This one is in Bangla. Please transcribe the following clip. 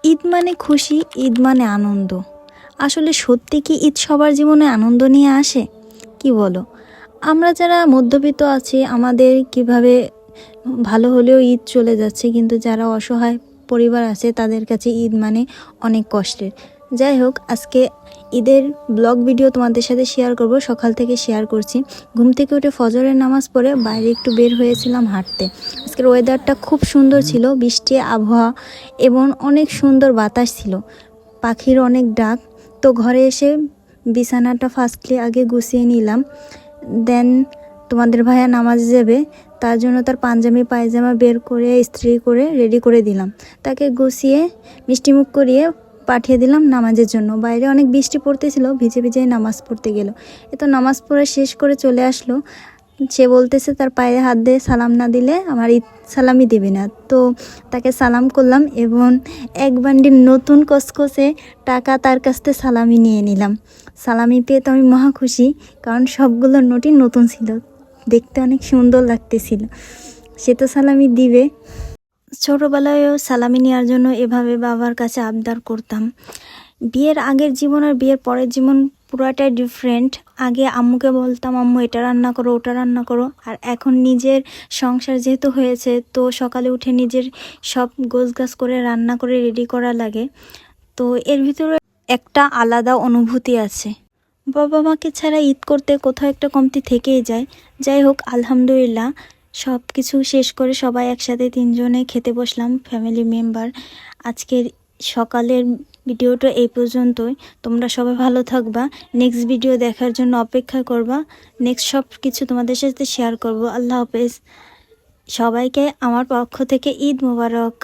ঈদ মানে খুশি, ঈদ মানে আনন্দ। আসলে সত্যি কি ঈদ সবার জীবনে আনন্দ নিয়ে আসে? কি বলো? আমরা যারা মধ্যবিত্ত আছি আমাদের কিভাবে ভালো হলেও ঈদ চলে যাচ্ছে, কিন্তু যারা অসহায় পরিবার আছে তাদের কাছে ঈদ মানে অনেক কষ্টের। যাই হোক, আজকে ঈদের ব্লগ ভিডিও তোমাদের সাথে শেয়ার করব। সকাল থেকে শেয়ার করছি। ঘুম থেকে উঠে ফজরের নামাজ পড়ে বাইরে একটু বের হয়েছিলাম হাঁটতে। আজকের ওয়েদারটা খুব সুন্দর ছিল, বৃষ্টি আবহাওয়া এবং অনেক সুন্দর বাতাস ছিল, পাখির অনেক ডাক। তো ঘরে এসে বিছানাটা ফার্স্টলি আগে গুছিয়ে নিলাম। দেন তোমাদের ভাইয়া নামাজে যাবে, তার জন্য তার পাঞ্জাবি পায়জামা বের করে ইস্ত্রি করে রেডি করে দিলাম। তাকে গুছিয়ে মিষ্টিমুখ করিয়ে পাঠিয়ে দিলাম নামাজের জন্য। বাইরে অনেক বৃষ্টি পড়তেছিল, ভিজে ভিজে নামাজ পড়তে গেল। তো নামাজ পড়ে শেষ করে চলে আসলো। সে বলতেছে তার পায়ে হাত দিয়ে সালাম না দিলে আমার ঈদ সালামই দেবে না। তো তাকে সালাম করলাম এবং এক বান্ডিল নতুন কসকসে টাকা তার কাছ থেকে সালামি নিয়ে নিলাম। সালামি পেয়ে তো আমি মহা খুশি, কারণ সবগুলো নোটই নতুন ছিল, দেখতে অনেক সুন্দর লাগতেছিল। সে তো সালামি দিবে। ছোটোবেলায়ও সালামি নেওয়ার জন্য এভাবে বাবার কাছে আবদার করতাম। বিয়ের আগের জীবন আর বিয়ের পরের জীবন পুরাটাই ডিফারেন্ট। আগে আম্মুকে বলতাম আম্মু এটা রান্না করো ওটা রান্না করো, আর এখন নিজের সংসার যেহেতু হয়েছে তো সকালে উঠে নিজের সব গোছগাছ করে রান্না করে রেডি করা লাগে। তো এর ভিতরে একটা আলাদা অনুভূতি আছে। বাবা মাকে ছাড়া ঈদ করতে কোথাও একটা কমতি থেকেই যায়। যাই হোক, আলহামদুলিল্লাহ সব কিছু শেষ করে সবাই একসাথে তিনজনে খেতে বসলাম, ফ্যামিলি মেম্বার। আজকের সকালের ভিডিওটা এই পর্যন্তই। তোমরা সবাই ভালো থাকবা, নেক্সট ভিডিও দেখার জন্য অপেক্ষা করবা। নেক্সট সব কিছু তোমাদের সাথে শেয়ার করব। আল্লাহ হাফেজ। সবাইকে আমার পক্ষ থেকে ঈদ মোবারক।